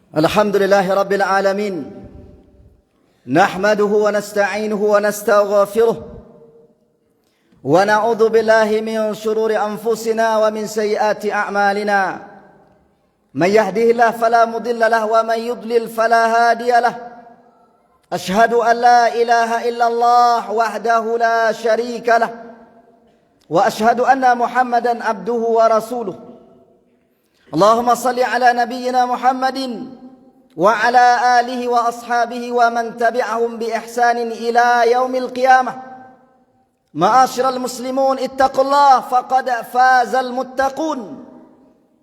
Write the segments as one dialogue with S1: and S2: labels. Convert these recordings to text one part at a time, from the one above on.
S1: Alhamdulillahi Rabbil Alamin. Nahmaduhu wa nasta'inuhu wa nastaghfiruh. Wa na'udhu billahi min syururi anfusina wa min sayyiati a'malina. Man yahdihillahu fala mudilla lahu wa man yudlil fala hadiya lahu. Ashhadu an la ilaha illallah wahdahu la syarika lahu. Wa ashhadu anna Muhammadan abduhu wa rasuluh. Allahumma salli ala nabiyyina Muhammadin wa ala alihi wa ashabihi wa man tabi'ahum bi ihsanin ila yaumil qiyamah. Ma'asyiral muslimun, ittaqullah faqad fazal muttaqun.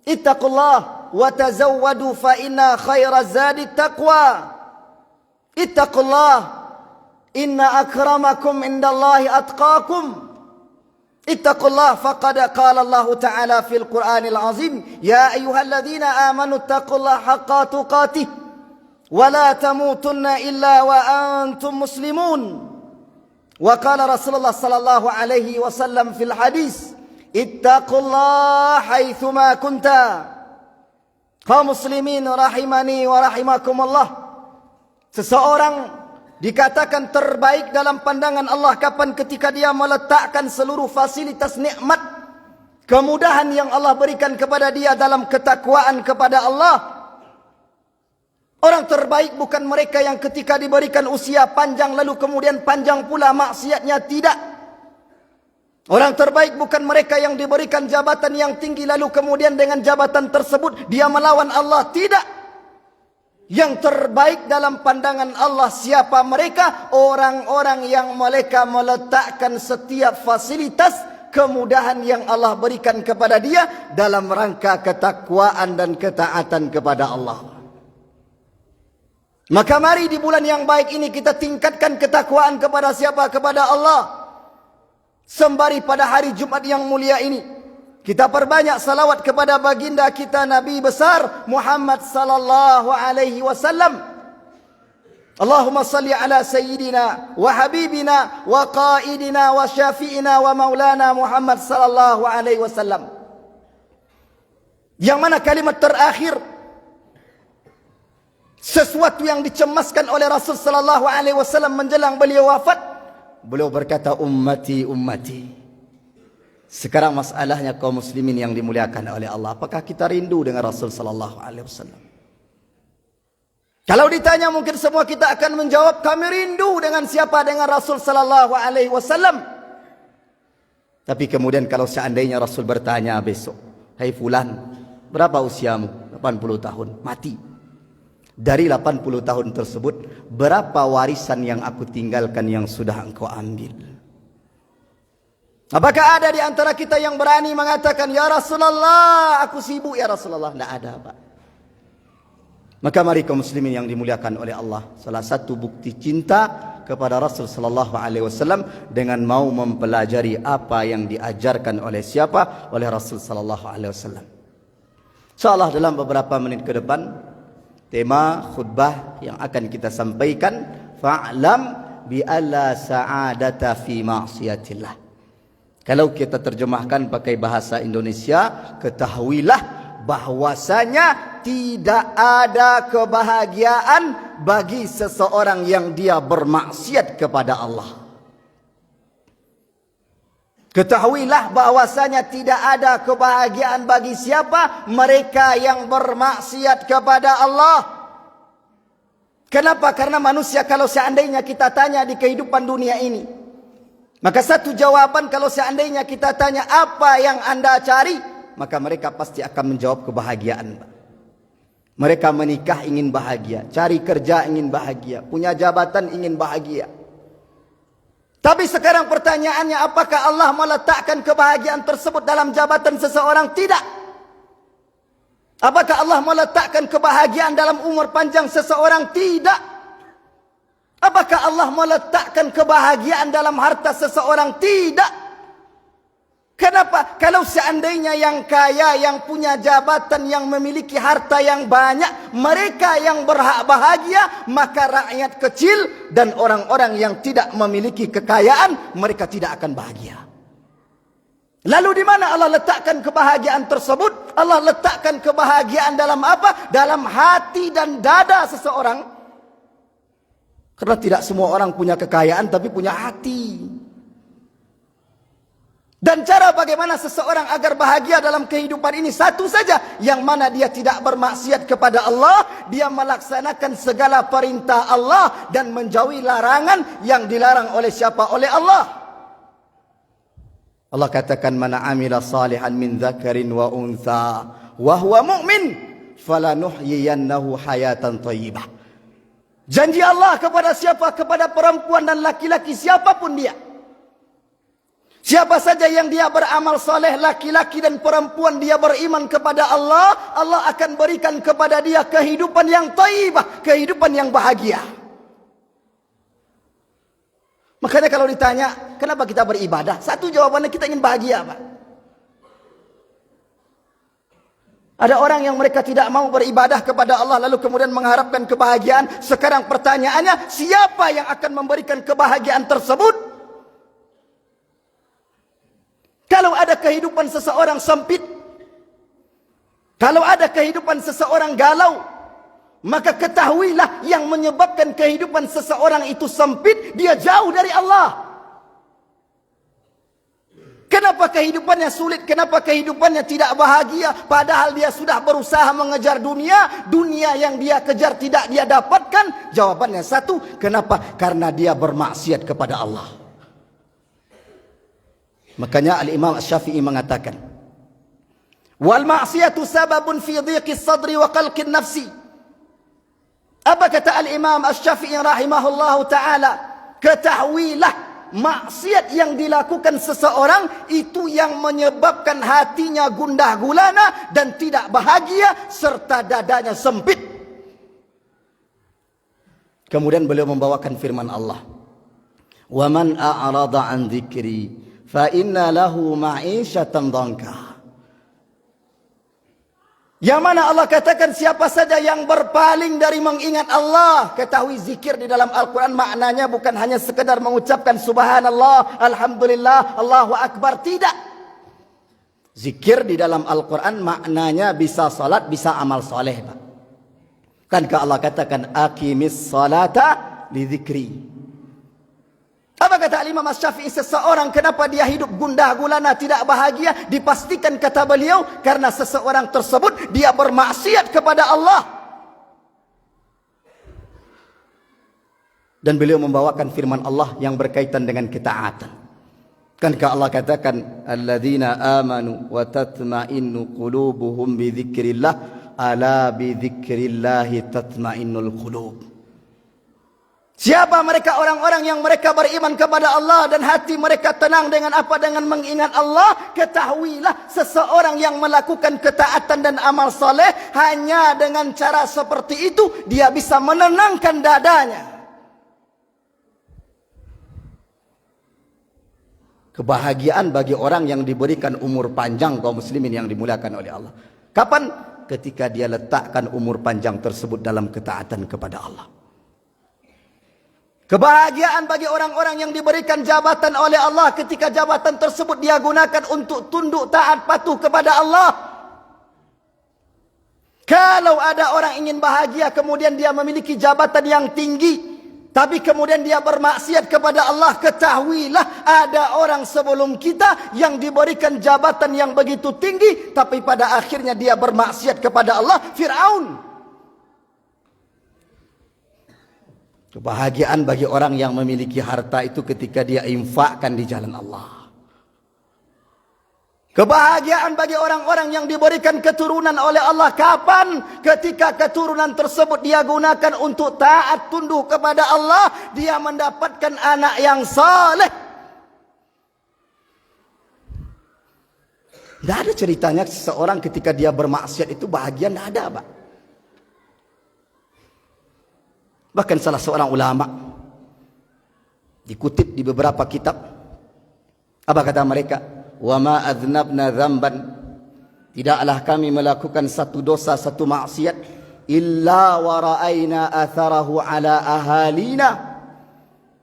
S1: Ittaqullah wa tazawwadu fa inna khairaz zadi taqwa. Ittaqullah inna akramakum indallahi atqakum. Ittaqullah faqad qala Allah Ta'ala fil Qur'anil Azim, ya ayyuhalladzina amanu ittaqullaha haqqa tuqatih wa la tamutunna illa wa antum muslimun. Wa qala Rasulullah sallallahu alaihi wasallam fil hadis, ittaqullaha haitsu ma kunta. Kaum muslimin rahimani wa rahimakumullah. Seseorang dikatakan terbaik dalam pandangan Allah kapan? Ketika dia meletakkan seluruh fasilitas nikmat, kemudahan yang Allah berikan kepada dia dalam ketakwaan kepada Allah. Orang terbaik bukan mereka yang ketika diberikan usia panjang lalu kemudian panjang pula maksiatnya, tidak. Orang terbaik bukan mereka yang diberikan jabatan yang tinggi lalu kemudian dengan jabatan tersebut dia melawan Allah, tidak. Yang terbaik dalam pandangan Allah siapa mereka? Orang-orang yang mereka meletakkan setiap fasilitas kemudahan yang Allah berikan kepada dia dalam rangka ketakwaan dan ketaatan kepada Allah. Maka mari di bulan yang baik ini kita tingkatkan ketakwaan kepada siapa? Kepada Allah. Sembari pada hari Jumat yang mulia ini kita perbanyak salawat kepada baginda kita Nabi besar Muhammad sallallahu alaihi wasallam. Allahumma salli ala sayyidina wa habibina wa qaidina wa syafi'ina wa maulana Muhammad sallallahu alaihi wasallam. Yang mana kalimat terakhir sesuatu yang dicemaskan oleh Rasul sallallahu alaihi wasallam menjelang beliau wafat. Beliau berkata, ummati ummati. Sekarang masalahnya kaum muslimin yang dimuliakan oleh Allah, apakah kita rindu dengan Rasul sallallahu alaihi wasallam? Kalau ditanya mungkin semua kita akan menjawab kami rindu dengan siapa? Dengan Rasul sallallahu alaihi wasallam. Tapi kemudian kalau seandainya Rasul bertanya besok, "Hai fulan, berapa usiamu?" 80 tahun, mati. Dari 80 tahun tersebut, berapa warisan yang aku tinggalkan yang sudah engkau ambil? Apakah ada di antara kita yang berani mengatakan, ya Rasulullah, aku sibuk ya Rasulullah? Tidak ada, Pak. Maka mari kaum muslimin yang dimuliakan oleh Allah, salah satu bukti cinta kepada Rasul sallallahu alaihi wasallam dengan mau mempelajari apa yang diajarkan oleh siapa? Oleh Rasul sallallahu alaihi wasallam. Insyaallah dalam beberapa menit ke depan tema khutbah yang akan kita sampaikan, fa'lam bi alla sa'adata fi ma'siyatillah. Kalau kita terjemahkan pakai bahasa Indonesia, ketahuilah bahwasanya tidak ada kebahagiaan bagi seseorang yang dia bermaksiat kepada Allah. Ketahuilah bahwasanya tidak ada kebahagiaan bagi siapa? Mereka yang bermaksiat kepada Allah. Kenapa? Karena manusia kalau seandainya kita tanya di kehidupan dunia ini, maka satu jawaban kalau seandainya kita tanya apa yang anda cari, maka mereka pasti akan menjawab kebahagiaan. Mereka menikah ingin bahagia, cari kerja ingin bahagia, punya jabatan ingin bahagia. Tapi sekarang pertanyaannya, apakah Allah meletakkan kebahagiaan tersebut dalam jabatan seseorang? Tidak. Apakah Allah meletakkan kebahagiaan dalam umur panjang seseorang? Tidak. Apakah Allah meletakkan kebahagiaan dalam harta seseorang? Tidak. Kenapa? Kalau seandainya yang kaya, yang punya jabatan, yang memiliki harta yang banyak, mereka yang berhak bahagia, maka rakyat kecil dan orang-orang yang tidak memiliki kekayaan, mereka tidak akan bahagia. Lalu di mana Allah letakkan kebahagiaan tersebut? Allah letakkan kebahagiaan dalam apa? Dalam hati dan dada seseorang. Karena tidak semua orang punya kekayaan, tapi punya hati. Dan cara bagaimana seseorang agar bahagia dalam kehidupan ini satu saja, yang mana dia tidak bermaksiat kepada Allah, dia melaksanakan segala perintah Allah dan menjauhi larangan yang dilarang oleh siapa? Oleh Allah. Allah katakan, "Man 'amila salihan min dzakarin wa untha wa huwa mu'min falanuhyiyannahu hayatan thayyibah." Janji Allah kepada siapa? Kepada perempuan dan laki-laki siapapun dia. Siapa saja yang dia beramal soleh, laki-laki dan perempuan, dia beriman kepada Allah, Allah akan berikan kepada dia kehidupan yang thayyibah, kehidupan yang bahagia. Makanya kalau ditanya, kenapa kita beribadah? Satu jawabannya, kita ingin bahagia, Pak. Ada orang yang mereka tidak mau beribadah kepada Allah lalu kemudian mengharapkan kebahagiaan. Sekarang pertanyaannya, siapa yang akan memberikan kebahagiaan tersebut? Kalau ada kehidupan seseorang sempit, kalau ada kehidupan seseorang galau, maka ketahuilah yang menyebabkan kehidupan seseorang itu sempit, dia jauh dari Allah. Kenapa kehidupannya sulit? Kenapa kehidupannya tidak bahagia? Padahal dia sudah berusaha mengejar dunia. Dunia yang dia kejar tidak dia dapatkan. Jawabannya satu. Kenapa? Karena dia bermaksiat kepada Allah. Makanya Al-Imam Asy-Syafi'i mengatakan, wal ma'siyatu sababun fi dhiqis sadri wa qalqin nafsi. Apa kata Al-Imam Asy-Syafi'i rahimahullahu ta'ala? Ketahuilah, maksiat yang dilakukan seseorang itu yang menyebabkan hatinya gundah gulana dan tidak bahagia serta dadanya sempit. Kemudian beliau membawakan firman Allah, wa man a'rada an dzikri fa inna lahu ma'isyatan dhanka. Yang mana Allah katakan, siapa saja yang berpaling dari mengingat Allah. Ketahui zikir di dalam Al-Quran maknanya bukan hanya sekedar mengucapkan subhanallah, alhamdulillah, Allahu Akbar. Tidak. Zikir di dalam Al-Quran maknanya bisa salat, bisa amal soleh. Kan Allah katakan, aqimis salata li dzikri. Apa kata Imam Asy-Syafi'i? Seseorang kenapa dia hidup gundah gulana, tidak bahagia? Dipastikan kata beliau, karena seseorang tersebut dia bermaksiat kepada Allah. Dan beliau membawakan firman Allah yang berkaitan dengan ketaatan. Kan Allah katakan, alladzina amanu wa tatma'innu qulubuhum bi dzikrillah, ala bi dzikrillah tatma'innul qulub. Siapa mereka? Orang-orang yang mereka beriman kepada Allah dan hati mereka tenang dengan apa? Dengan mengingat Allah. Ketahuilah, seseorang yang melakukan ketaatan dan amal soleh, hanya dengan cara seperti itu dia bisa menenangkan dadanya. Kebahagiaan bagi orang yang diberikan umur panjang, kaum muslimin yang dimuliakan oleh Allah. Kapan? Ketika dia letakkan umur panjang tersebut dalam ketaatan kepada Allah. Kebahagiaan bagi orang-orang yang diberikan jabatan oleh Allah, ketika jabatan tersebut dia gunakan untuk tunduk taat patuh kepada Allah. Kalau ada orang ingin bahagia kemudian dia memiliki jabatan yang tinggi, tapi kemudian dia bermaksiat kepada Allah, ketahuilah ada orang sebelum kita yang diberikan jabatan yang begitu tinggi, tapi pada akhirnya dia bermaksiat kepada Allah. Fir'aun. Kebahagiaan bagi orang yang memiliki harta itu ketika dia infakkan di jalan Allah. Kebahagiaan bagi orang-orang yang diberikan keturunan oleh Allah. Kapan? Ketika keturunan tersebut dia gunakan untuk taat tunduk kepada Allah, dia mendapatkan anak yang saleh. Tidak ada ceritanya seseorang ketika dia bermaksiat itu bahagia, tidak ada, Pak. Bahkan salah seorang ulama dikutip di beberapa kitab, apa kata mereka? Wa ma adznabna dzamban, tidaklah kami melakukan satu dosa, satu maksiat, illa wa ra'ayna atharahu ala ahalina,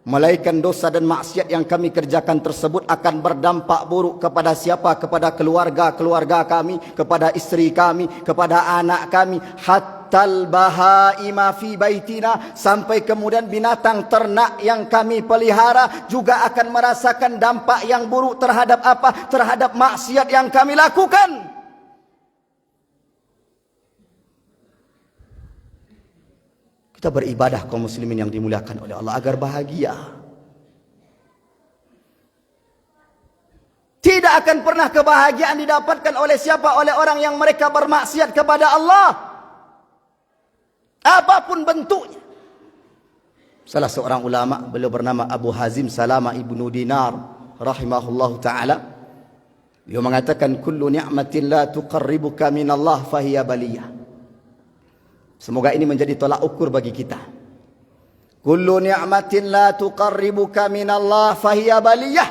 S1: melainkan dosa dan maksiat yang kami kerjakan tersebut akan berdampak buruk kepada siapa? Kepada keluarga kami, kepada isteri kami, kepada anak kami. Hattal bahaima fi baitina, sampai kemudian binatang ternak yang kami pelihara juga akan merasakan dampak yang buruk terhadap apa? Terhadap maksiat yang kami lakukan. Kita beribadah kaum muslimin yang dimuliakan oleh Allah agar bahagia. Tidak akan pernah kebahagiaan didapatkan oleh siapa? Oleh orang yang mereka bermaksiat kepada Allah. Apapun bentuknya. Salah seorang ulama, beliau bernama Abu Hazim Salama ibnu Dinar rahimahullahu ta'ala. Beliau mengatakan, kullu ni'matin la tuqarribuka minallah fahiya baliyah. Semoga ini menjadi tolak ukur bagi kita. Kullu ni'matin la tuqarribuka minallah fahiya baliyah.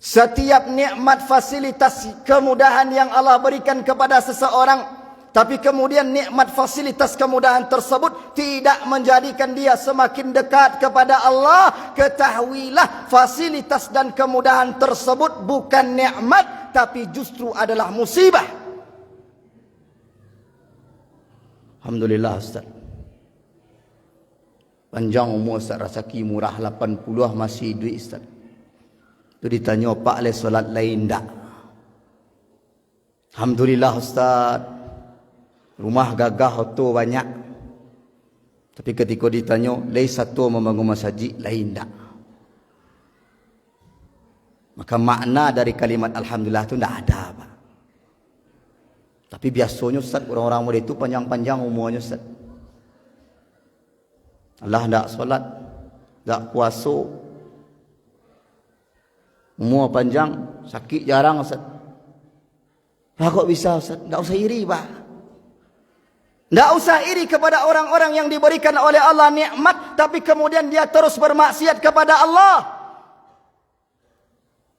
S1: Setiap nikmat, fasilitas, kemudahan yang Allah berikan kepada seseorang, tapi kemudian nikmat, fasilitas, kemudahan tersebut tidak menjadikan dia semakin dekat kepada Allah, ketahuilah fasilitas dan kemudahan tersebut bukan nikmat, tapi justru adalah musibah. Alhamdulillah Ustaz. Panjang umur Ustaz, rezeki murah 80 masih duit Ustaz. Tu ditanya Pak le solat lain tak? Alhamdulillah Ustaz. Rumah gagah hoto banyak. Tapi ketika ditanya lain satu membangun masjid lain tak? Maka makna dari kalimat alhamdulillah tu tak ada Pak. Tapi biasanya Ustaz, orang-orang muda itu panjang-panjang umurnya Ustaz. Allah tak solat, tak puasa, umur panjang, sakit jarang Ustaz. Lah kok bisa Ustaz? Tak usah iri Pak. Tak usah iri kepada orang-orang yang diberikan oleh Allah nikmat, tapi kemudian dia terus bermaksiat kepada Allah.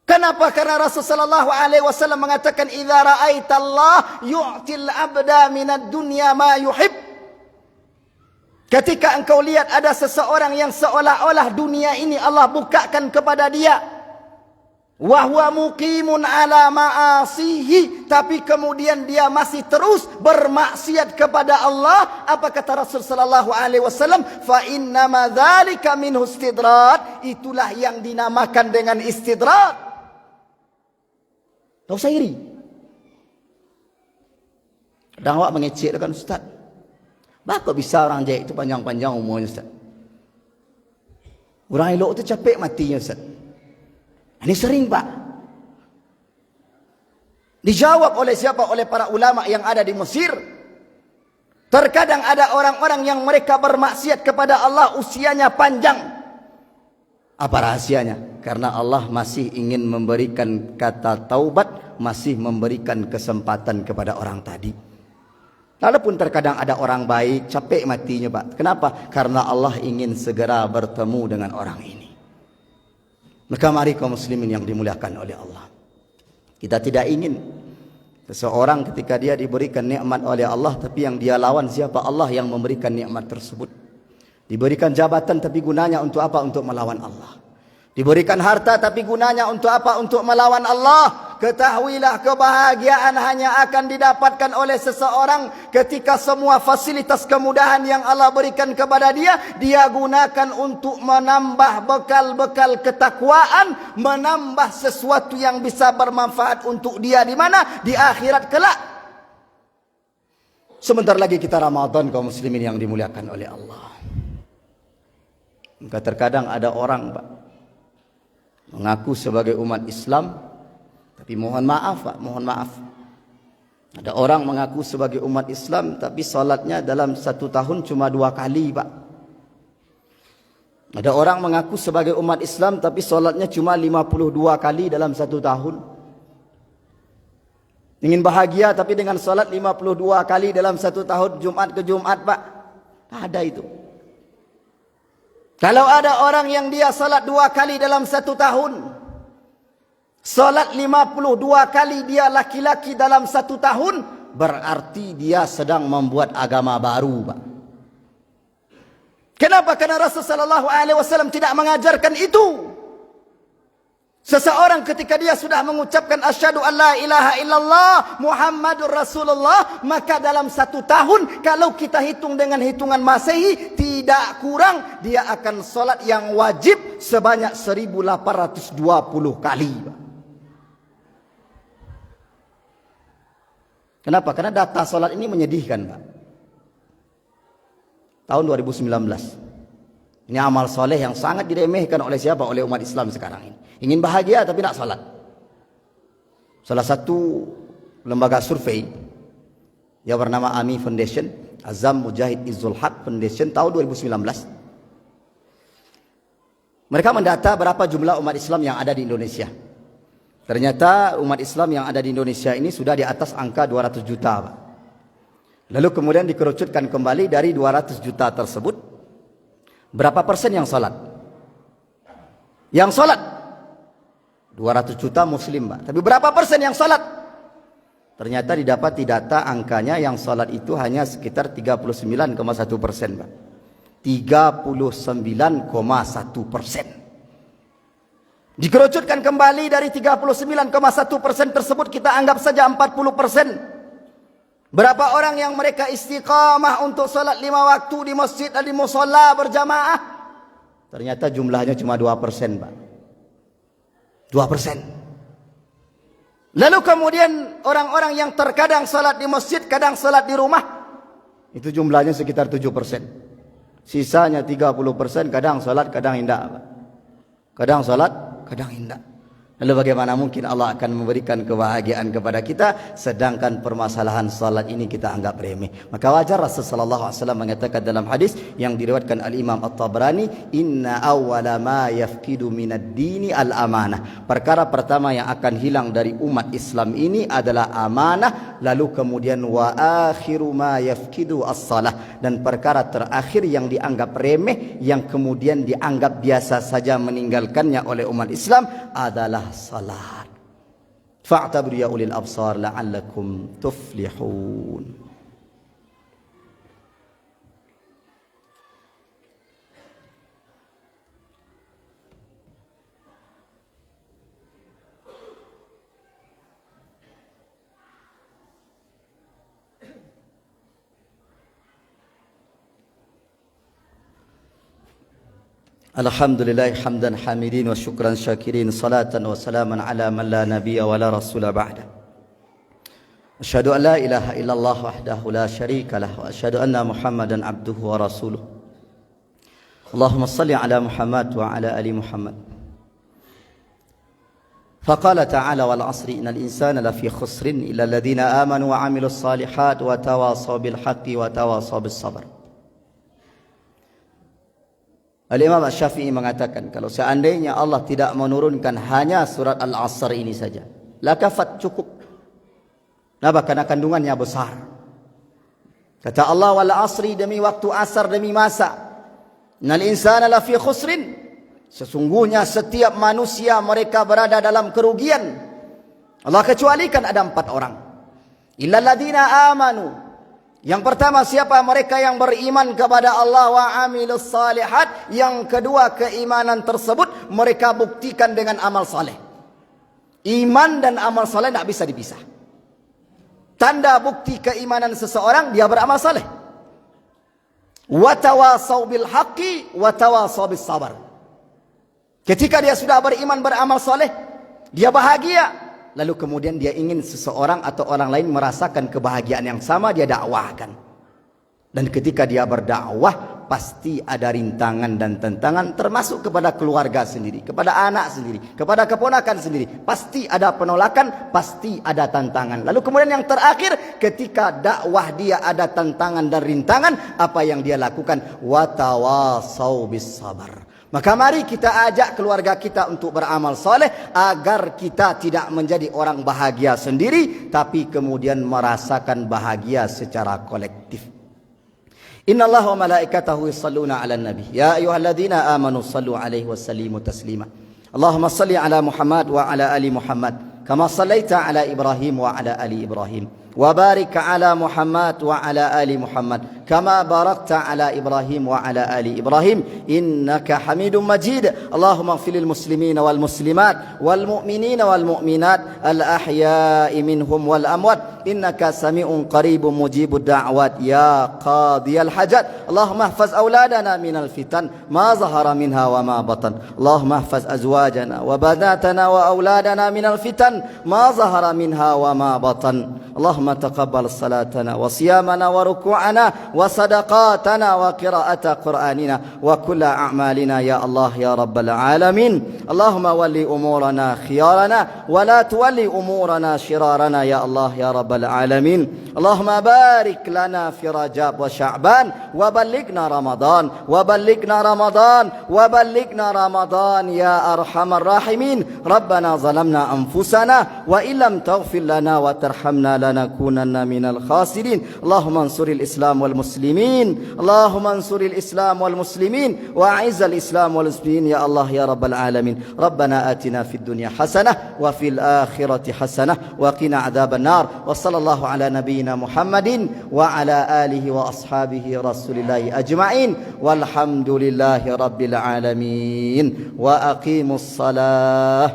S1: Kenapa? Karena Rasulullah SAW mengatakan, "Idza ra'aita Allah yu'til abda minad dunya ma yuhib." Ketika engkau lihat ada seseorang yang seolah-olah dunia ini Allah bukakan kepada dia, wa huwa muqimun ala ma'asihi, tapi kemudian dia masih terus bermaksiat kepada Allah, apa kata Rasul sallallahu alaihi wasallam? Fa inna ma dzalika minhu istidrad, itulah yang dinamakan dengan istidrad. Tak usah iri. Kadang awak mengecek kan Ustaz. Kok bisa orang jahit itu panjang-panjang umurnya Ustaz? Orang elok tu capek matinya Ustaz. Ini sering Pak. Dijawab oleh siapa? Oleh para ulama yang ada di Mesir. Terkadang ada orang-orang yang mereka bermaksiat kepada Allah usianya panjang. Apa rahasianya? Karena Allah masih ingin memberikan kata taubat, masih memberikan kesempatan kepada orang tadi. Walaupun terkadang ada orang baik, capek matinya Pak. Kenapa? Karena Allah ingin segera bertemu dengan orang ini. Maka mari kaum muslimin yang dimuliakan oleh Allah, kita tidak ingin seseorang ketika dia diberikan nikmat oleh Allah, tapi yang dia lawan siapa? Allah yang memberikan nikmat tersebut. Diberikan jabatan tapi gunanya untuk apa? Untuk melawan Allah. Diberikan harta tapi gunanya untuk apa? Untuk melawan Allah. Ketahuilah kebahagiaan hanya akan didapatkan oleh seseorang ketika semua fasilitas kemudahan yang Allah berikan kepada dia, dia gunakan untuk menambah bekal-bekal ketakwaan, menambah sesuatu yang bisa bermanfaat untuk dia di mana? Di akhirat kelak. Sebentar lagi kita Ramadan kaum muslimin yang dimuliakan oleh Allah. Maka terkadang ada orang Pak mengaku sebagai umat Islam, tapi mohon maaf Pak, mohon maaf. Ada orang mengaku sebagai umat Islam, tapi salatnya dalam 1 tahun cuma 2 kali Pak. Ada orang mengaku sebagai umat Islam, tapi salatnya cuma 52 kali dalam 1 tahun. Ingin bahagia tapi dengan salat 52 kali dalam 1 tahun, Jumat ke Jumat Pak. Ada itu. Kalau ada orang yang dia salat 2 kali dalam 1 tahun, salat 52 kali dia laki-laki dalam 1 tahun, berarti dia sedang membuat agama baru Pak. Kenapa? Karena Rasulullah SAW tidak mengajarkan itu. Seseorang ketika dia sudah mengucapkan asyhadu an la ilaha illallah Muhammadur Rasulullah, maka dalam 1 tahun, kalau kita hitung dengan hitungan Masehi, tidak kurang dia akan solat yang wajib sebanyak 1820 kali. Kenapa? Karena data solat ini menyedihkan, Pak. Tahun 2019. Ini amal soleh yang sangat diremehkan oleh siapa? Oleh umat Islam sekarang ini. Ingin bahagia tapi tak salat. Salah satu lembaga survei yang bernama AMI Foundation, Azam Mujahid Izzul Haq Foundation, tahun 2019. Mereka mendata berapa jumlah umat Islam yang ada di Indonesia. Ternyata umat Islam yang ada di Indonesia ini sudah di atas angka 200 juta, Pak. Lalu kemudian dikerucutkan kembali dari 200 juta tersebut, berapa persen yang salat? Yang salat 200 juta muslim, Pak. Tapi berapa persen yang salat? Ternyata didapati data angkanya yang salat itu hanya sekitar 39,1%, Pak. 39,1%. Dikerucutkan kembali dari 39,1% tersebut, kita anggap saja 40%. Berapa orang yang mereka istiqamah untuk salat 5 waktu di masjid dan di musholla berjamaah? Ternyata jumlahnya cuma 2%, Pak. 2%. Lalu kemudian orang-orang yang terkadang salat di masjid, kadang salat di rumah, itu jumlahnya sekitar 7%. Sisanya 30%, kadang salat, kadang tidak, Pak. Kadang salat, kadang tidak. Lalu bagaimana mungkin Allah akan memberikan kebahagiaan kepada kita, sedangkan permasalahan salat ini kita anggap remeh? Maka wajar Rasulullah SAW mengatakan dalam hadis yang diriwayatkan Al-Imam At-Tabrani, inna awwala ma yafkidu minad dini al-amanah. Perkara pertama yang akan hilang dari umat Islam ini adalah amanah. Lalu kemudian wa akhiru ma yafkidu as-salah. Dan perkara terakhir yang dianggap remeh, yang kemudian dianggap biasa saja meninggalkannya oleh umat Islam, adalah salat. Fa'tabiru ya ulil absar la'allakum tuflihun. Alhamdulillah hamdan hamidin wa syukran syakirin, salatan wa salaman ala man la nabiyya wa la rasula ba'da. Asyhadu an la ilaha illallah wahdahu la syarika lah wa asyhadu anna Muhammadan abduhu wa rasuluh. Allahumma salli ala Muhammad wa ala ali Muhammad. Faqala ta'ala wal 'asri innal insana lafi khusrin illa alladhina amanu wa 'amilus salihat wa tawasaw bil haqqi wa tawasaw bis sabr. Al-Imam Asy-Syafi'i mengatakan, kalau seandainya Allah tidak menurunkan hanya surat Al-Asr ini saja, lakafat, cukup. Kenapa? Karena kandungannya besar. Kata Allah, wal asri, demi waktu asar, demi masa. Innal insana lafi khusrin. Sesungguhnya setiap manusia mereka berada dalam kerugian. Allah kecualikan ada 4 orang. Illal ladzina amanu. Yang pertama, siapa? Mereka yang beriman kepada Allah, wa amilus salihat. Yang kedua, keimanan tersebut mereka buktikan dengan amal saleh. Iman dan amal saleh tidak bisa dipisah. Tanda bukti keimanan seseorang, dia beramal saleh. Wa tawasaw bil haqqi wa tawasaw bis sabar. Ketika dia sudah beriman, beramal saleh, dia bahagia. Lalu kemudian dia ingin seseorang atau orang lain merasakan kebahagiaan yang sama, dia dakwahkan. Dan ketika dia berdakwah, pasti ada rintangan dan tantangan, termasuk kepada keluarga sendiri, kepada anak sendiri, kepada keponakan sendiri. Pasti ada penolakan, pasti ada tantangan. Lalu kemudian yang terakhir, ketika dakwah dia ada tantangan dan rintangan, apa yang dia lakukan? Watawasaw bis sabar. Maka mari kita ajak keluarga kita untuk beramal soleh, agar kita tidak menjadi orang bahagia sendiri, tapi kemudian merasakan bahagia secara kolektif. Inna Allah wa malaikatahu yusalluna ala nabi. Ya ayuhalladzina amanu sallu alaihi wa sallimu taslima. Allahumma salli ala Muhammad wa ala ali Muhammad. Kama sallaita ala Ibrahim wa ala ali Ibrahim. Wa barik ala Muhammad wa ala ali Muhammad. كما باركت على إبراهيم وعلى آل إبراهيم إنك حميد مجيد. اللهم اغفر للمسلمين والمسلمات والمؤمنين والمؤمنات الأحياء منهم والأموات إنك سميع قريب مجيب الدعوات يا قاضي الحاجات. اللهم احفظ أولادنا من الفتن ما ظهر منها وما بطن. اللهم احفظ أزواجنا وبناتنا وأولادنا من الفتن ما ظهر منها وما بطن. اللهم تقبل صلاتنا وصيامنا وركوعنا وصدقاتنا وقراءة قرآننا وكل أعمالنا يا الله يا رب العالمين. اللهم ولي أمورنا خيارنا ولا تولي أمورنا شرارنا يا الله يا رب العالمين. اللهم بارك لنا في رجب وشعبان وبلغنا رمضان وبلغنا رمضان وبلغنا رمضان يا أرحم الراحمين. ربنا ظلمنا أنفسنا وإن لم تغفر لنا وترحمنا لنكونن من الخاسرين. اللهم انصر الإسلام والمسلمين. اللهم انصر الإسلام والمسلمين وأعز الإسلام والمسلمين يا الله يا رب العالمين. ربنا آتنا في الدنيا حسنة وفي الآخرة حسنة وقنا عذاب النار. وصلى الله على نبينا محمد وعلى آله وأصحابه رسول الله أجمعين والحمد لله رب العالمين. وأقيموا الصلاة.